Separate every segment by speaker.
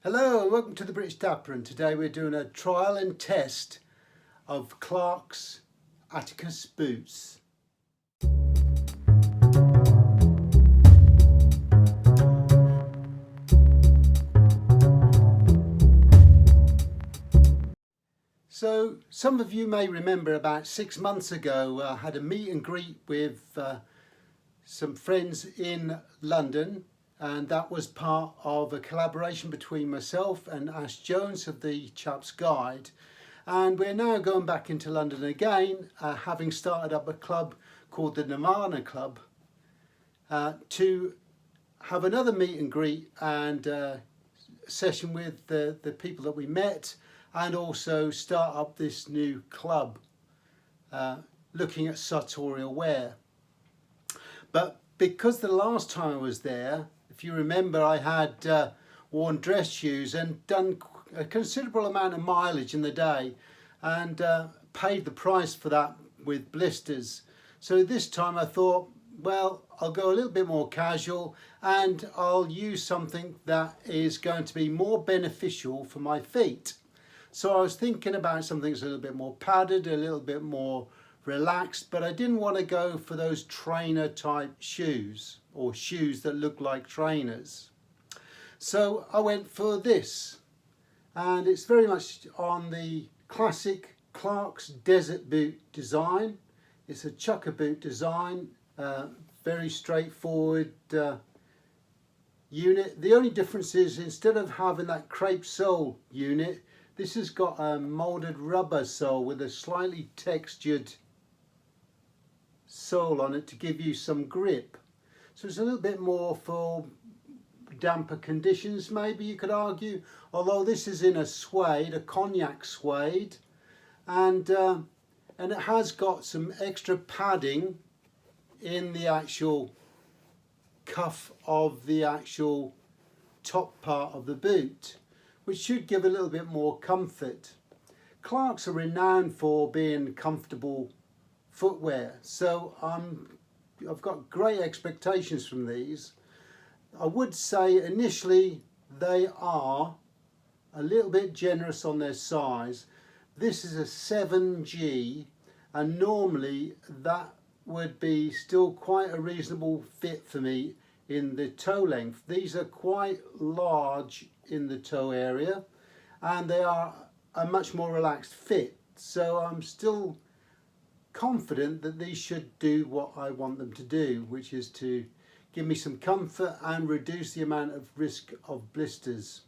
Speaker 1: Hello and welcome to the British Dapper, and today we're doing a trial and test of Clark's Atticus boots. So some of you may remember about 6 months ago I had a meet and greet with some friends in London, and that was part of a collaboration between myself and Ash Jones of the Chap's Guide. And we're now going back into London again, having started up a club called the Nirvana Club, to have another meet and greet and session with the people that we met, and also start up this new club looking at sartorial wear. But because the last time I was there, if you remember, I had worn dress shoes and done a considerable amount of mileage in the day, and paid the price for that with blisters. So this time I thought, well, I'll go a little bit more casual and I'll use something that is going to be more beneficial for my feet. So I was thinking about something that's a little bit more padded, a little bit more relaxed, but I didn't want to go for those trainer type shoes or shoes that look like trainers. So I went for this, and it's very much on the classic Clark's desert boot design. It's a chukka boot design, very straightforward unit. The only difference is, instead of having that crepe sole unit, this has got a molded rubber sole with a slightly textured sole on it to give you some grip. So it's a little bit more for damper conditions, maybe you could argue, although this is in a suede, a cognac suede, and it has got some extra padding in the actual cuff of the actual top part of the boot, which should give a little bit more comfort. Clark's are renowned for being comfortable footwear, so I've got great expectations from these. I would say initially they are a little bit generous on their size. This is a 7G, and normally that would be still quite a reasonable fit for me in the toe length. These are quite large in the toe area, and they are a much more relaxed fit, so I'm still confident that these should do what I want them to do, which is to give me some comfort and reduce the amount of risk of blisters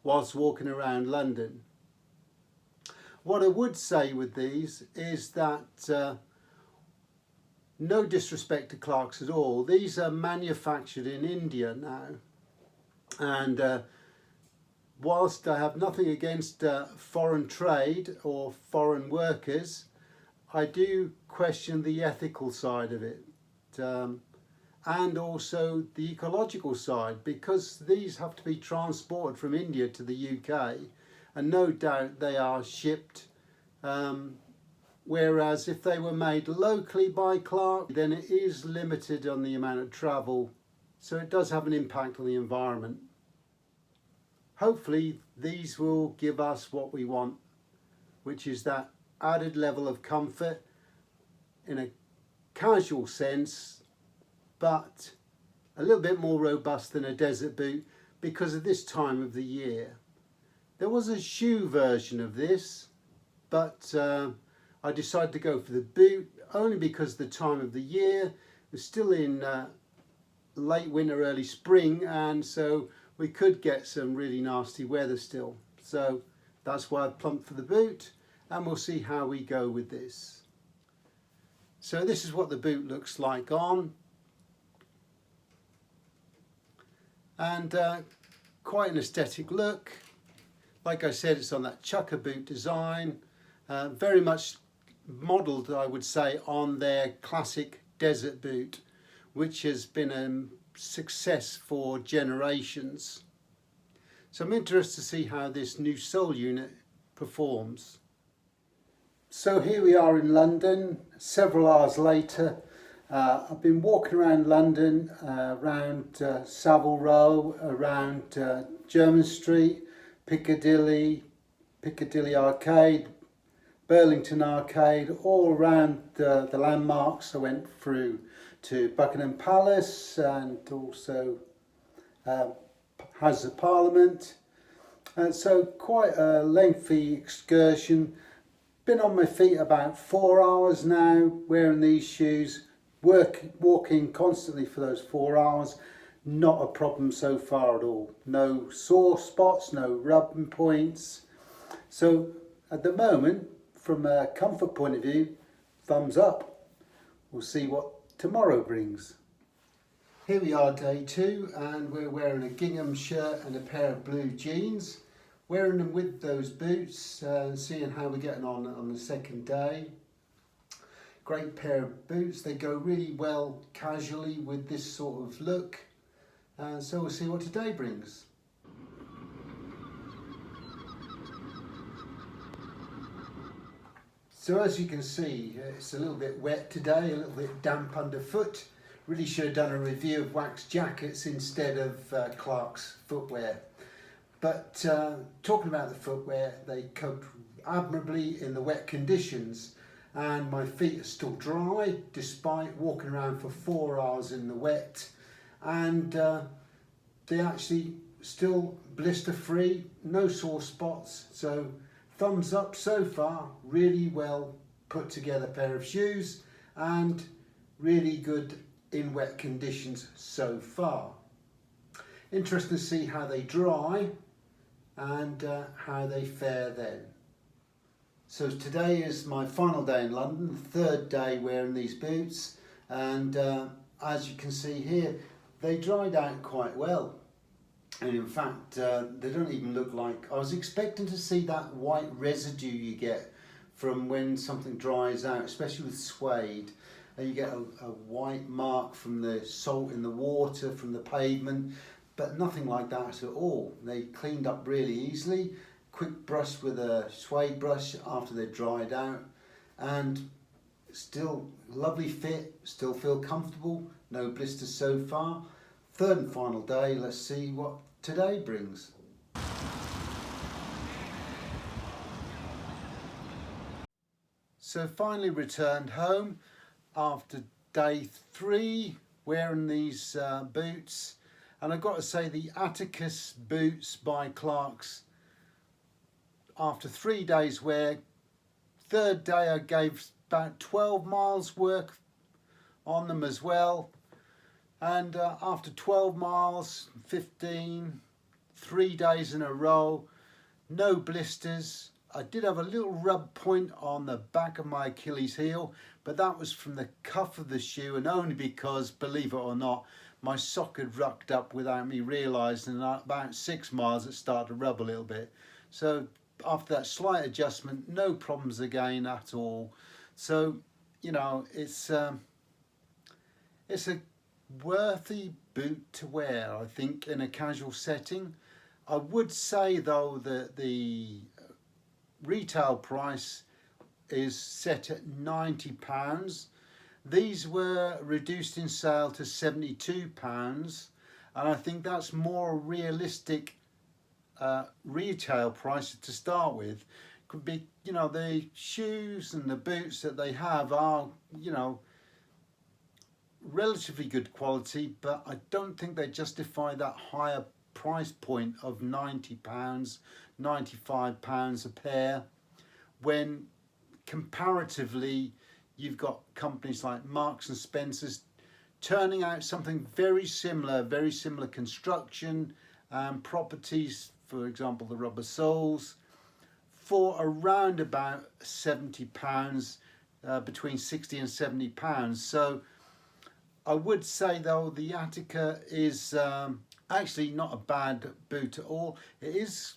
Speaker 1: whilst walking around London. What I would say with these is that no disrespect to Clark's at all, these are manufactured in India now, and whilst I have nothing against foreign trade or foreign workers, I do question the ethical side of it, and also the ecological side, because these have to be transported from India to the UK, and no doubt they are shipped, whereas if they were made locally by Clark, then it is limited on the amount of travel, so it does have an impact on the environment. Hopefully these will give us what we want, which is that added level of comfort in a casual sense, but a little bit more robust than a desert boot because of this time of the year. There was a shoe version of this, but I decided to go for the boot only because the time of the year was still in late winter, early spring, and so we could get some really nasty weather still. So that's why I plumped for the boot, and we'll see how we go with this. So this is what the boot looks like on, and quite an aesthetic look. Like I said, it's on that chukka boot design, very much modelled, I would say, on their classic desert boot, which has been a success for generations. So I'm interested to see how this new sole unit performs. So here we are in London, several hours later, I've been walking around London, around Savile Row, around Jermyn Street, Piccadilly Arcade, Burlington Arcade, all around the landmarks. I went through to Buckingham Palace and also House of Parliament. So quite a lengthy excursion. Been on my feet about 4 hours now, wearing these shoes, walking constantly for those 4 hours. Not a problem so far at all. No sore spots, no rubbing points. So at the moment, from a comfort point of view, thumbs up. We'll see what tomorrow brings. Here we are, day 2, and we're wearing a gingham shirt and a pair of blue jeans. Wearing them with those boots, seeing how we're getting on the second day. Great pair of boots. They go really well casually with this sort of look. So we'll see what today brings. So as you can see, it's a little bit wet today, a little bit damp underfoot. Really should have done a review of wax jackets instead of Clark's footwear. But talking about the footwear, they cope admirably in the wet conditions, and my feet are still dry despite walking around for 4 hours in the wet, and they actually still blister free, no sore spots. So thumbs up so far. Really well put together pair of shoes and really good in wet conditions so far. Interesting to see how they dry and how they fare then. So today is my final day in London, the third day wearing these boots, and as you can see here, they dried out quite well. And in fact, they don't even look like, I was expecting to see that white residue you get from when something dries out, especially with suede. You get a white mark from the salt in the water, from the pavement, but nothing like that at all. They cleaned up really easily. Quick brush with a suede brush after they've dried out, and still lovely fit, still feel comfortable, no blisters so far. Third and final day, let's see what today brings. So finally returned home after day 3 wearing these boots, and I've got to say the Atticus boots by Clark's, after 3 days wear, third day I gave about 12 miles work on them as well, and after 12 miles, 15, 3 days in a row, no blisters. I did have a little rub point on the back of my Achilles heel, but that was from the cuff of the shoe, and only because, believe it or not, my sock had rucked up without me realising, and about 6 miles it started to rub a little bit. So after that slight adjustment, no problems again at all. So, you know, it's a worthy boot to wear, I think, in a casual setting. I would say though that the retail price is set at £90. These were reduced in sale to £72, and I think that's more realistic retail price to start with. Could be, you know, the shoes and the boots that they have are, you know, relatively good quality, but I don't think they justify that higher price point of £90, £95 a pair, when comparatively you've got companies like Marks and Spencer's turning out something very similar construction and properties, for example the rubber soles, for around about £70, between £60 and £70. So I would say though the Attica is actually not a bad boot at all. It is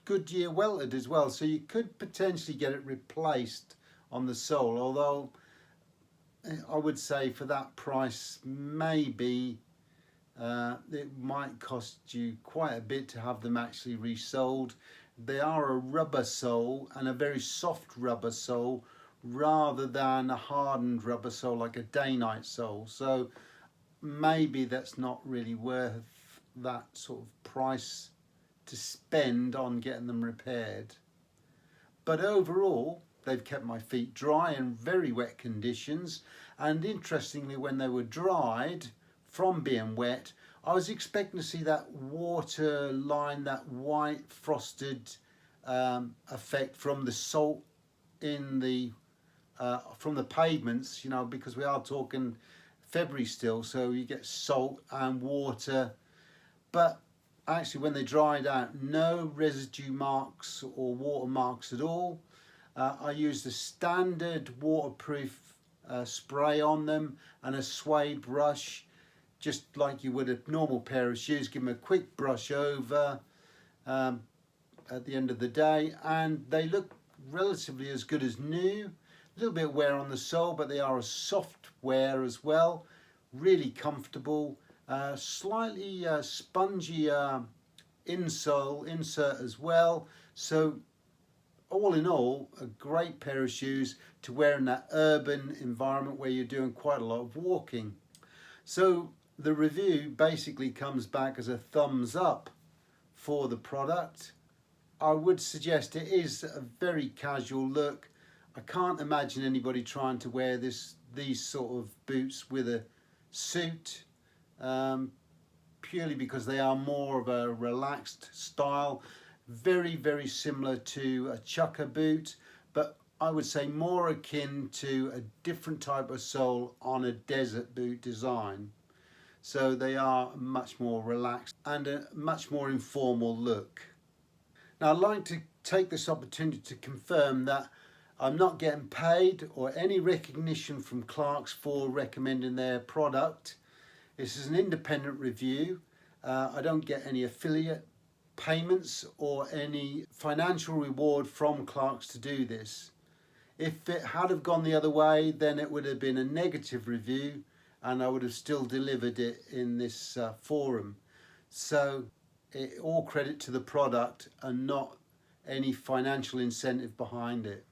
Speaker 1: Goodyear welted as well, so you could potentially get it replaced on the sole, although I would say for that price maybe it might cost you quite a bit to have them actually resoled. They are a rubber sole, and a very soft rubber sole, rather than a hardened rubber sole like a day-night sole. So maybe that's not really worth that sort of price to spend on getting them repaired. But overall, they've kept my feet dry in very wet conditions, and interestingly, when they were dried from being wet, I was expecting to see that water line, that white frosted effect from the salt in the from the pavements, you know, because we are talking February still, so you get salt and water. But actually, when they dried out, no residue marks or water marks at all. I used a standard waterproof spray on them and a suede brush, just like you would a normal pair of shoes. Give them a quick brush over at the end of the day, and they look relatively as good as new. A little bit of wear on the sole, but they are a soft wear as well, really comfortable. Slightly spongy insole insert as well. So all in all, a great pair of shoes to wear in that urban environment where you're doing quite a lot of walking. So the review basically comes back as a thumbs up for the product. I would suggest it is a very casual look. I can't imagine anybody trying to wear these sort of boots with a suit, purely because they are more of a relaxed style, very, very similar to a chukka boot, but I would say more akin to a different type of sole on a desert boot design. So they are much more relaxed and a much more informal look. Now, I'd like to take this opportunity to confirm that I'm not getting paid or any recognition from Clarks for recommending their product. This is an independent review. I don't get any affiliate payments or any financial reward from Clarks to do this. If it had have gone the other way, then it would have been a negative review and I would have still delivered it in this forum. So all credit to the product and not any financial incentive behind it.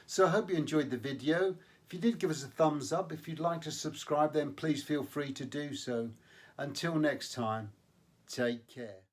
Speaker 1: So I hope you enjoyed the video. If you did, give us a thumbs up. If you'd like to subscribe, then please feel free to do so. Until next time, take care.